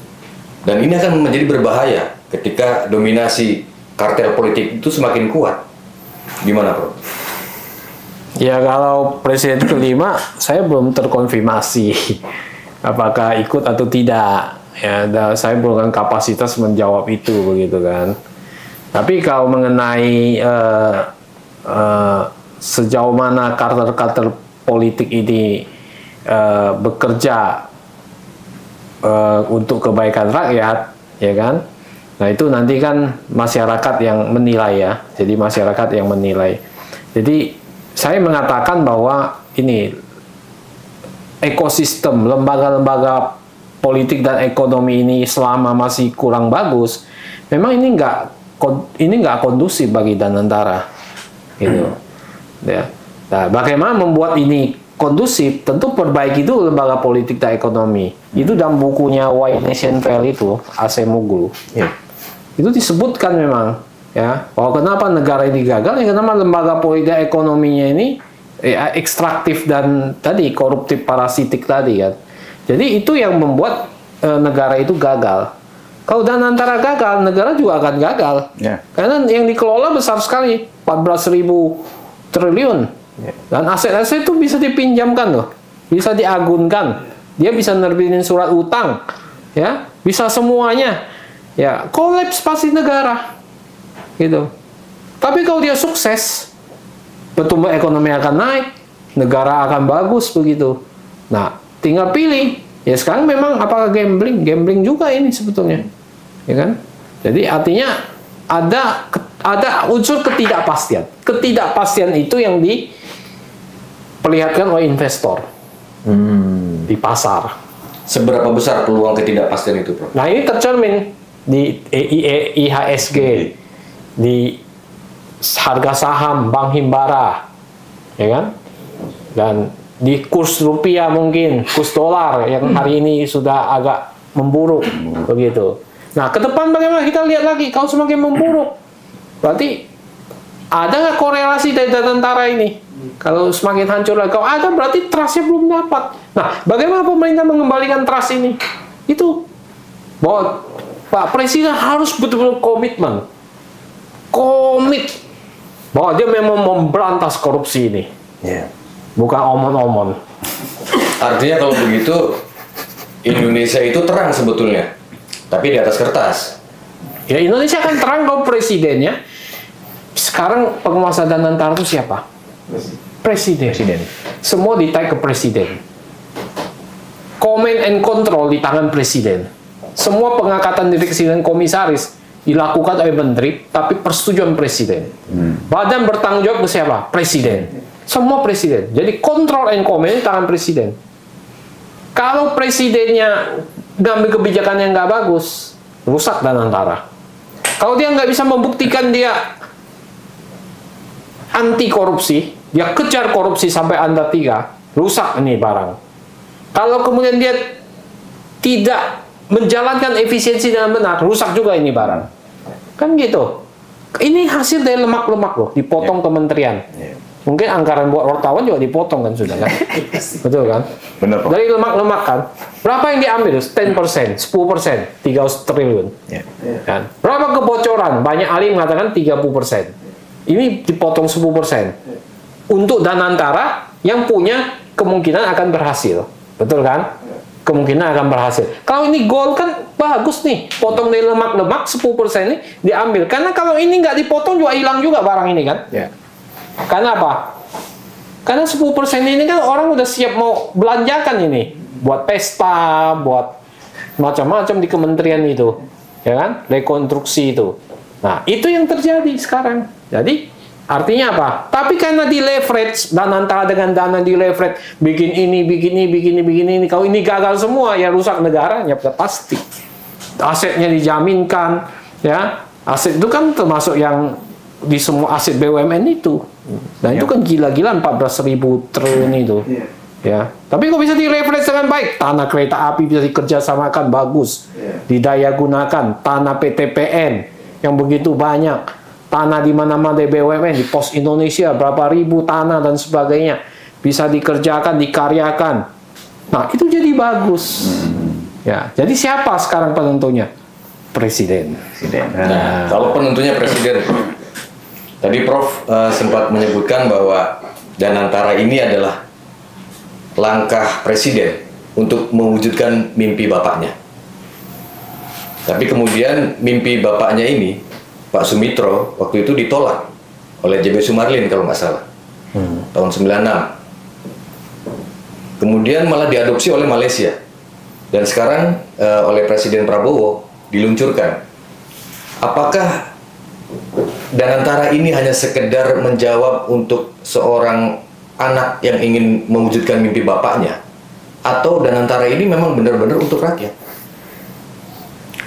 dan ini akan menjadi berbahaya ketika dominasi kartel politik itu semakin kuat. Gimana, Bro? Ya kalau presiden kelima saya belum terkonfirmasi apakah ikut atau tidak. Ya, saya bukan kapasitas menjawab itu begitu kan. Tapi kalau mengenai sejauh mana kader-kader politik ini bekerja untuk kebaikan rakyat, ya kan? Nah itu nanti kan masyarakat yang menilai ya. Jadi masyarakat yang menilai. Jadi saya mengatakan bahwa ini ekosistem lembaga-lembaga politik dan ekonomi ini selama masih kurang bagus, memang ini nggak kondusif bagi Danantara, gitu. Ya. Nah, bagaimana membuat ini kondusif? Tentu perbaiki itu lembaga politik dan ekonomi. Itu dalam bukunya Why Nation Fail itu, Acemoglu. Itu disebutkan memang. Ya, bahwa kenapa negara ini gagal, ya kenapa lembaga politik dan ekonominya ini ekstraktif dan tadi koruptif parasitik tadi kan. Jadi itu yang membuat negara itu gagal. Kalau Danantara gagal, negara juga akan gagal. Karena yang dikelola besar sekali, 14.000 triliun. Dan aset-aset itu bisa dipinjamkan loh, bisa diagunkan. Dia bisa nerbitin surat utang, ya, bisa semuanya. Ya, kolaps pasti negara. Gitu. Tapi kalau dia sukses, pertumbuhan ekonomi akan naik, negara akan bagus begitu. Nah, tinggal pilih. Ya sekarang memang apakah gambling juga ini sebetulnya, ya kan? Jadi artinya ada unsur ketidakpastian. Ketidakpastian itu yang diperlihatkan oleh investor di pasar. Seberapa besar peluang ketidakpastian itu, Prof? Nah ini tercermin di IHSG, di harga saham Bank Himbara, ya kan? Dan di kurs rupiah mungkin, kurs dolar yang hari ini sudah agak memburuk, begitu. Nah, ke depan bagaimana kita lihat lagi, kalau semakin memburuk, berarti ada nggak korelasi dari Danantara ini? Kalau semakin hancur lagi, kalau ada berarti trustnya belum dapat. Nah, bagaimana pemerintah mengembalikan trust ini? Itu bahwa Pak Presiden harus betul-betul komit bahwa dia memang memberantas korupsi ini, bukan omon-omon. Artinya kalau begitu Indonesia itu terang sebetulnya, tapi di atas kertas. Ya Indonesia kan terang kalau presidennya. Sekarang penguasa Danantara itu siapa? Presiden. Semua ditarik ke presiden. Command and control di tangan presiden. Semua pengangkatan direksi dan komisaris dilakukan oleh menteri, tapi persetujuan presiden. Badan bertanggung jawab ke siapa? Presiden. Semua presiden. Jadi control and command di tangan presiden. Kalau presidennya ngambil kebijakan yang nggak bagus, rusak Danantara. Kalau dia nggak bisa membuktikan dia anti korupsi, dia kejar korupsi sampai Anda 3, rusak ini barang. Kalau kemudian dia tidak menjalankan efisiensi dengan benar, rusak juga ini barang. Kan gitu. Ini hasil dari lemak-lemak loh, dipotong kementerian. Mungkin anggaran buat wartawan juga dipotong kan sudah kan? Betul kan? Benar, Pak. Dari lemak-lemak kan. Berapa yang diambil? 10%, 10%, 3 triliun. Kan? Berapa kebocoran? Banyak ahli mengatakan 30%. Ini dipotong 10%. Untuk Danantara yang punya kemungkinan akan berhasil. Betul kan? Kemungkinan akan berhasil. Kalau ini goal kan bagus nih. Potong dari lemak-lemak 10% ini diambil. Karena kalau ini nggak dipotong juga hilang juga barang ini kan? Karena apa? Karena 10% ini kan orang udah siap mau belanjakan ini. Buat pesta, buat macam-macam di kementerian itu. Ya kan? Rekonstruksi itu. Nah, itu yang terjadi sekarang. Jadi, artinya apa? Tapi karena di leverage, Danantara dengan dana di leverage, bikin ini. Kalau ini gagal semua, ya rusak negaranya, pasti. Asetnya dijaminkan, ya. Aset itu kan termasuk yang di semua aset BUMN itu. Dan itu kan gila-gilaan 14.000 triliun itu. Ya. Tapi kok bisa di leverage dengan baik? Tanah kereta api bisa dikerjasamakan bagus. Didaya gunakan. Tanah PTPN yang begitu banyak. Tanah di mana-mana di BUMN, di Pos Indonesia, berapa ribu tanah dan sebagainya. Bisa dikerjakan, dikaryakan. Nah, itu jadi bagus. Ya, jadi siapa sekarang penentunya? Presiden. Nah, kalau penentunya presiden, tadi Prof sempat menyebutkan bahwa Danantara ini adalah langkah presiden untuk mewujudkan mimpi bapaknya. Tapi kemudian mimpi bapaknya ini, Pak Sumitro, waktu itu ditolak oleh JB Sumarlin kalau nggak salah, tahun 96. Kemudian malah diadopsi oleh Malaysia. Dan sekarang oleh Presiden Prabowo diluncurkan. Apakah Danantara ini hanya sekedar menjawab untuk seorang anak yang ingin mewujudkan mimpi bapaknya, atau Danantara ini memang benar-benar untuk rakyat?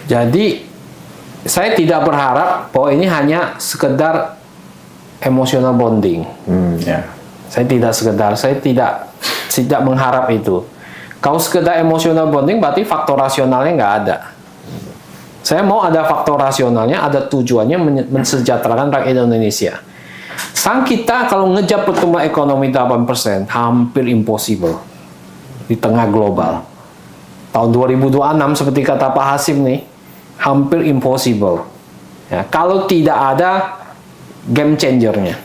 Jadi saya tidak berharap bahwa ini hanya sekedar emotional bonding. Saya tidak mengharap itu. Kalau sekedar emotional bonding berarti faktor rasionalnya nggak ada. Saya mau ada faktor rasionalnya, ada tujuannya mensejahterakan rakyat Indonesia. Sang kita kalau ngejar pertumbuhan ekonomi 8% hampir impossible di tengah global. Tahun 2026 seperti kata Pak Hasim nih, hampir impossible. Ya, kalau tidak ada game changernya,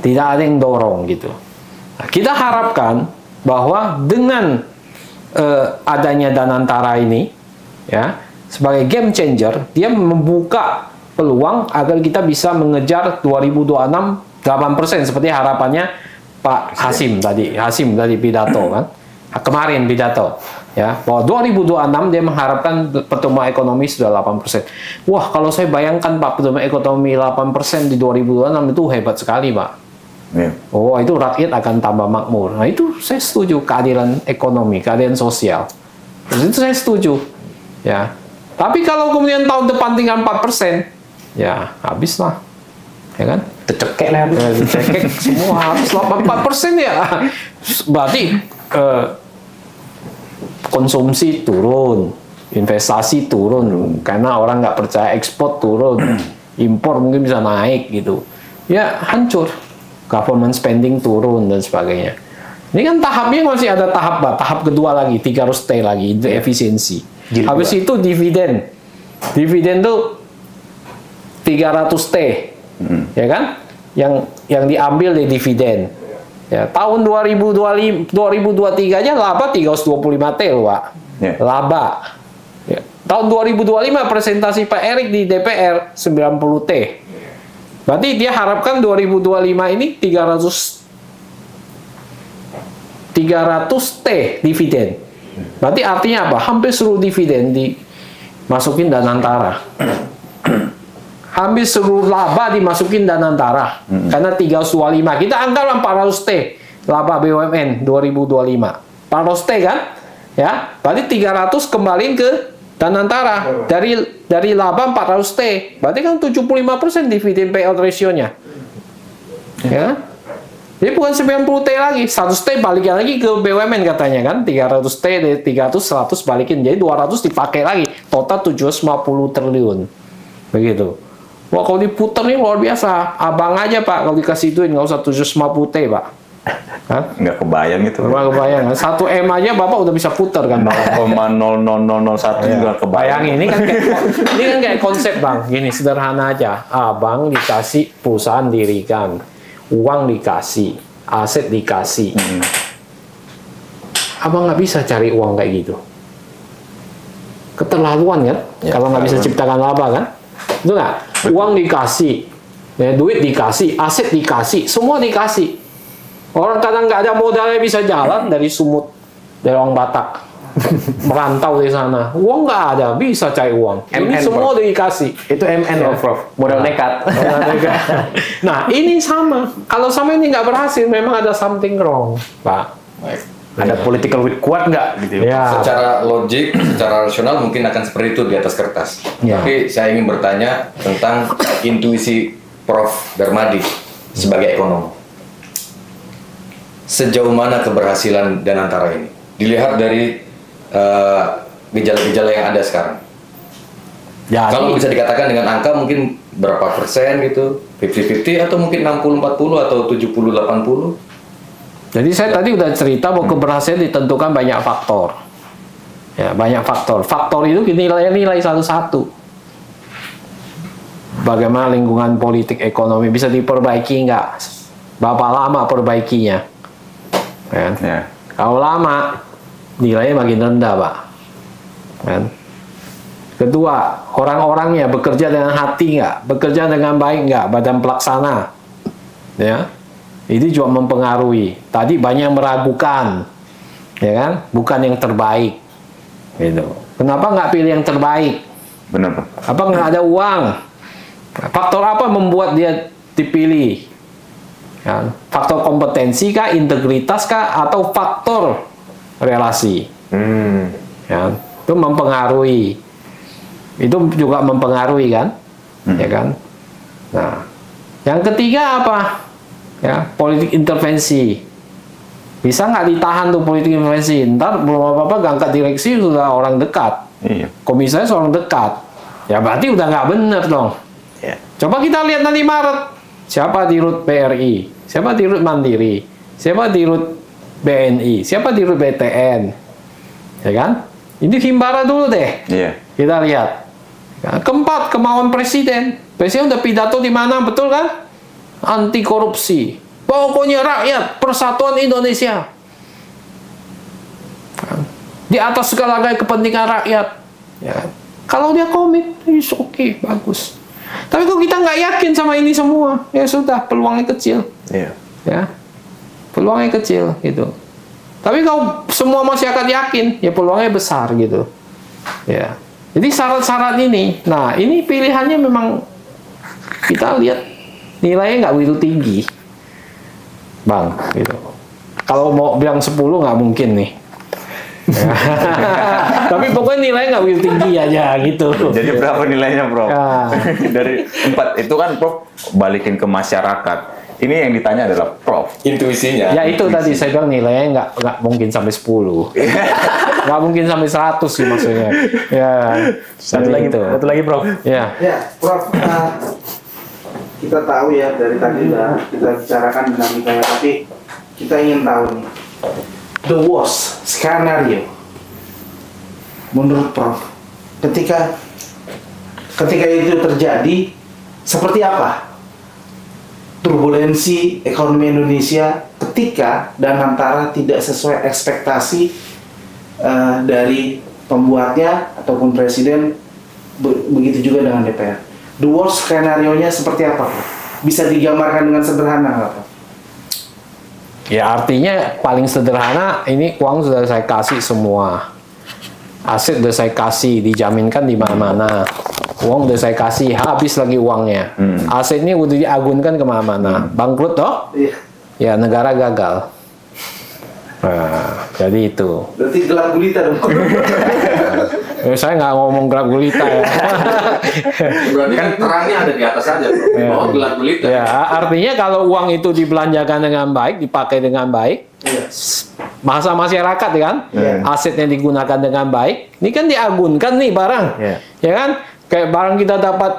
tidak ada yang dorong gitu. Nah, kita harapkan bahwa dengan adanya Danantara ini, ya, sebagai game changer, dia membuka peluang agar kita bisa mengejar 2026 8% seperti harapannya Pak Hasim tadi pidato kan, kemarin pidato, ya, bahwa 2026 dia mengharapkan pertumbuhan ekonomi sudah 8%. Wah, kalau saya bayangkan Pak, pertumbuhan ekonomi 8% di 2026 itu hebat sekali Pak. Oh, itu rakyat akan tambah makmur. Nah, itu saya setuju, keadilan ekonomi, keadilan sosial. Itu saya setuju, ya. Tapi kalau kemudian tahun depan tinggal 4%, ya habis lah, ya kan? Tercekek lah, tercekek semua habis 4% ya. Berarti konsumsi turun, investasi turun, karena orang nggak percaya, ekspor turun, impor mungkin bisa naik gitu. Ya hancur, government spending turun dan sebagainya. Ini kan tahapnya masih ada tahap kedua lagi, 300T lagi, itu efisiensi. Habis itu dividen tuh 300T, ya kan? Yang diambil dari dividen. Ya, tahun 2023 aja laba 325T loh, Pak. Laba. Ya. Tahun 2025 presentasi Pak Erik di DPR 90T. Berarti dia harapkan 2025 ini 300T dividen. Berarti artinya apa? Hampir seluruh dividen dimasukin Danantara. Hampir seluruh laba dimasukin Danantara. Karena 325. Kita anggaplah 400T laba BUMN 2025. 400T kan? Ya, berarti 300 kembali ke Danantara. Dari laba 400T. Berarti kan 75% dividen payout ratio-nya. Ya. Jadi bukan 90T lagi, 100T balikin lagi ke BUMN katanya kan, 300T dari 300, 100 balikin, jadi 200 dipakai lagi, total 750 triliun, begitu. Wah, kalau diputer nih luar biasa, abang aja Pak, kalau dikasih ituin, nggak usah 750T Pak. Nggak kebayang itu. Nggak kebayang, 1M aja Bapak udah bisa puter kan. 0,00001 juga kebayang. Bayangin, ini kan kayak konsep Bang, gini sederhana aja, abang dikasih perusahaan dirikan, uang dikasih, aset dikasih. Abang nggak bisa cari uang kayak gitu. Keterlaluan kan? Ya, kalau nggak bisa ciptakan laba kan? Itu nggak? Uang dikasih, ya, duit dikasih, aset dikasih, semua dikasih. Orang kadang nggak ada modalnya bisa jalan dari Sumut, dari orang Batak. Merantau di sana, uang nggak ada, bisa cari uang. Ini semua udah dikasih. Itu MN loh, Prof. Modal nekat. Nah, ini sama. Kalau sama ini nggak berhasil, memang ada something wrong, Pak. Baik. Ada political will kuat nggak gitu ya? Secara logik, secara rasional mungkin akan seperti itu di atas kertas. Tapi saya ingin bertanya tentang intuisi Prof. Darmadi sebagai ekonom. Sejauh mana keberhasilan Danantara ini? Dilihat dari gejala-gejala yang ada sekarang. Jadi, kalau bisa dikatakan dengan angka mungkin berapa persen gitu, 50-50 atau mungkin 60-40 atau 70-80? Jadi saya tadi udah cerita bahwa keberhasilan ditentukan banyak faktor. Ya, banyak faktor. Faktor itu nilai satu-satu. Bagaimana lingkungan politik ekonomi bisa diperbaiki nggak? Berapa lama perbaikinya? Kan? Ya. Kalau lama, nilainya makin rendah, Pak. Kan? Kedua, orang-orangnya bekerja dengan hati nggak? Bekerja dengan baik nggak? Badan pelaksana. Ya. Itu juga mempengaruhi. Tadi banyak yang meragukan. Ya kan? Bukan yang terbaik. Gitu. Kenapa nggak pilih yang terbaik? Benar, Pak. Apa nggak ada uang? Faktor apa membuat dia dipilih? Kan? Faktor kompetensi kah, integritas kah, atau faktor relasi? Kan? Itu mempengaruhi. Itu juga mempengaruhi kan, ya kan? Nah, yang ketiga apa? Ya, politik intervensi. Bisa nggak ditahan tuh politik intervensi? Ntar belum apa-apa ngangkat direksi sudah orang dekat. Iya. Komisaris orang dekat. Ya berarti udah nggak bener dong. Ya. Coba kita lihat nanti Maret. Siapa di Rut BRI? Siapa di Rut Mandiri? Siapa di Rut BNI? Siapa di Rut BTN? Ya kan? Ini Himbara dulu deh. Iya. Kita lihat. Ya, keempat, kemauan presiden. Presiden udah pidato di mana, betul kan? Anti korupsi. Pokoknya rakyat, persatuan Indonesia. Di atas segala-galanya kepentingan rakyat. Ya. Kalau dia komit, oke, bagus. Tapi kalau kita nggak yakin sama ini semua, ya sudah, peluangnya kecil. Iya. Ya, peluangnya kecil gitu. Tapi kalau semua masyarakat yakin, ya peluangnya besar gitu. Ya. Jadi syarat-syarat ini, nah ini pilihannya memang kita lihat nilainya nggak begitu tinggi, Bang. Gitu. Kalau mau bilang 10 nggak mungkin nih. Tapi pokoknya nilainya nggak begitu tinggi aja gitu. Jadi berapa nilainya, Prof? Ya. Dari 4 itu kan, Prof, balikin ke masyarakat. Ini yang ditanya adalah Prof. Intuisinya. Ya itu tadi saya bilang nilainya nggak mungkin sampai 10. Nggak mungkin sampai 100 sih maksudnya. Ya. Satu lagi, Prof. Ya. Ya, Prof. Kita tahu ya dari tadi udah kita bicarakan dinamikanya, tapi kita ingin tahu nih the worst scenario menurut Prof. Ketika itu terjadi, seperti apa turbulensi ekonomi Indonesia ketika dan antara tidak sesuai ekspektasi dari pembuatnya ataupun presiden, begitu juga dengan DPR. The worst skenario-nya seperti apa? Bisa digambarkan dengan sederhana nggak, Pak? Ya artinya paling sederhana, ini uang sudah saya kasih semua. Aset sudah saya kasih, dijaminkan di mana-mana. Uang udah saya kasih, habis lagi uangnya. Asetnya udah diagunkan kemana-mana. Bangkrut toh? Iya. Ya negara gagal. Nah, jadi itu. Berarti gelap gulita dong. Saya nggak ngomong gelap gulita ya. Berarti kan terangnya ada di atas saja, Bro. Di bawah gelap gulita. Ya, artinya kalau uang itu dibelanjakan dengan baik, dipakai dengan baik, masa masyarakat kan, asetnya digunakan dengan baik, ini kan diagunkan nih barang, ya kan? Kayak barang kita dapat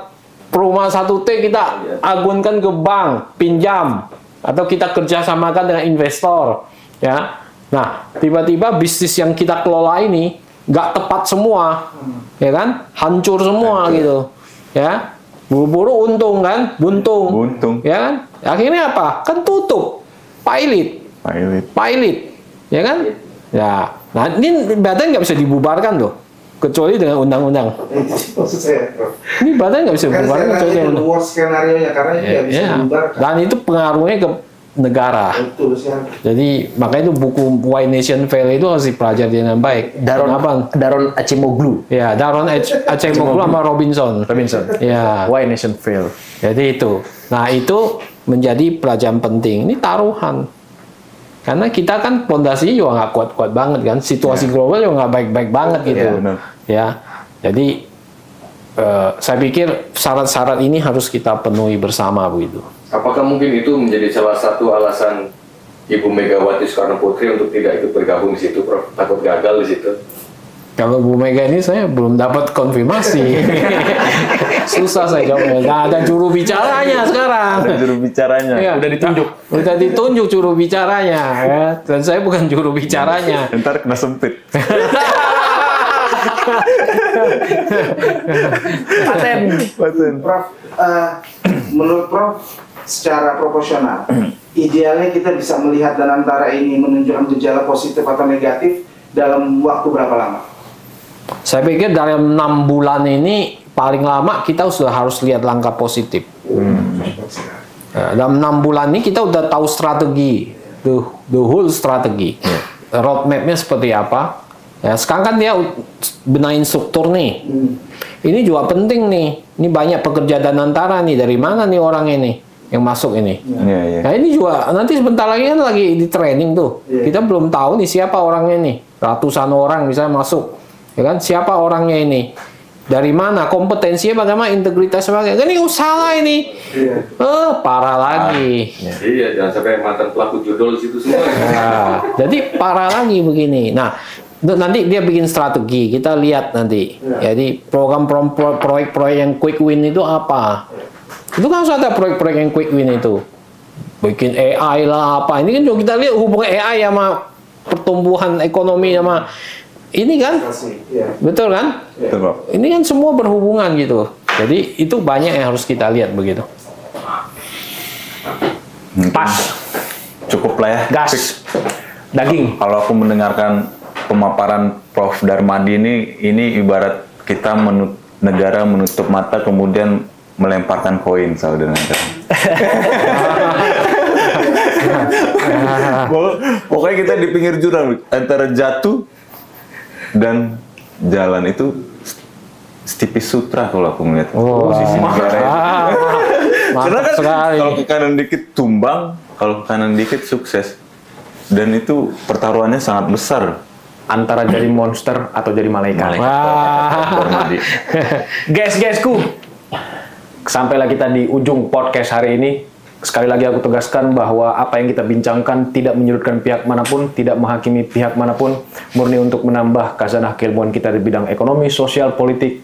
perumahan 1T, kita agunkan ke bank, pinjam, atau kita kerjasamakan dengan investor, ya. Nah, tiba-tiba bisnis yang kita kelola ini nggak tepat semua, ya kan? Hancur semua gitu, ya. Buru-buru untung kan, buntung, ya kan? Akhirnya apa? Kan tutup, pilot, ya kan? Ya, nah ini badan nggak bisa dibubarkan loh, kecuali dengan undang-undang. Maksud saya, Prof. Ini badan nggak bisa dibubarkan kecuali dengan the worst skenario-nya karena ini nggak bisa ya. dibubarkan. Dan itu pengaruhnya ke negara. Betul sekali. Jadi makanya itu buku Why Nation Fail itu harus dipelajari dengan baik. Daron Acemoglu. Ya, Daron Acemoglu sama Robinson. Ya. Why Nation Fail. Jadi itu. Nah, itu menjadi pelajaran penting. Ini taruhan. Karena kita kan pondasinya juga nggak kuat-kuat banget kan. Situasi global juga nggak baik-baik banget gitu. Ya. Jadi saya pikir syarat-syarat ini harus kita penuhi bersama begitu. Apakah mungkin itu menjadi salah satu alasan Ibu Megawati Soekarno Putri untuk tidak ikut bergabung di situ, Prof? Takut gagal di situ? Kalau Bu Mega ini saya belum dapat konfirmasi. Susah saya jawabnya. Nggak ada juru bicaranya sekarang. Ada juru bicaranya. Ya, udah ditunjuk. Udah ditunjuk juru bicaranya. Ya. Dan saya bukan juru bicaranya. Ntar kena sempit. Prof, menurut Prof, secara proporsional, idealnya kita bisa melihat Danantara ini menunjukkan gejala positif atau negatif dalam waktu berapa lama? Saya pikir dalam 6 bulan ini paling lama kita sudah harus lihat langkah positif. Dalam 6 bulan ini kita udah tahu strategi, the whole strategi, roadmapnya seperti apa. Ya, sekarang kan dia benahin struktur nih. Ini juga penting nih. Ini banyak pekerja Danantara nih. Dari mana nih orang ini yang masuk ini? Nah ini juga nanti sebentar lagi kan lagi di training tuh. Kita belum tahu nih siapa orangnya nih. Ratusan orang misalnya masuk. Ya kan, siapa orangnya ini, dari mana, kompetensinya bagaimana, integritas bagaimana, kan ini salah ini, parah lagi. Iya, jangan sampai mantan pelaku judul situ semua. Nah, jadi parah lagi begini. Nah, nanti dia bikin strategi, kita lihat nanti. Jadi proyek-proyek yang quick win itu apa? Itu kan harus ada proyek-proyek yang quick win itu. Bikin AI lah apa. Ini kan juga kita lihat hubungan AI sama pertumbuhan ekonomi sama ini kan, betul kan? Ini kan semua berhubungan gitu. Jadi itu banyak yang harus kita lihat begitu. Pas. Cukup lah ya. Gas. Daging. Kalau aku mendengarkan pemaparan Prof. Darmadi ini ibarat kita negara menutup mata kemudian melemparkan koin saudara. Pokoknya kita di pinggir jurang antara jatuh dan jalan itu setipis sutra kalau aku melihat posisi negara itu. Karena kan kalau ke kanan dikit tumbang, kalau ke kanan dikit sukses. Dan itu pertaruhannya sangat besar. Antara jadi monster atau jadi malaikat. Guys-guysku, sampailah kita di ujung podcast hari ini. Sekali lagi aku tegaskan bahwa apa yang kita bincangkan tidak menyudutkan pihak manapun, tidak menghakimi pihak manapun, murni untuk menambah khazanah keilmuan kita di bidang ekonomi, sosial, politik,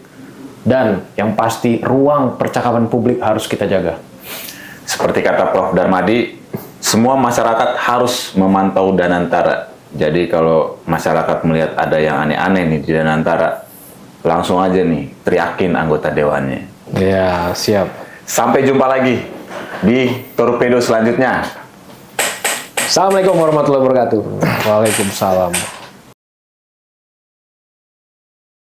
dan yang pasti ruang percakapan publik harus kita jaga. Seperti kata Prof. Darmadi, semua masyarakat harus memantau Danantara. Jadi kalau masyarakat melihat ada yang aneh-aneh nih di Danantara, langsung aja nih teriakin anggota dewannya. Ya, siap. Sampai jumpa lagi di Torpedo selanjutnya. Assalamualaikum warahmatullahi wabarakatuh. Waalaikumsalam.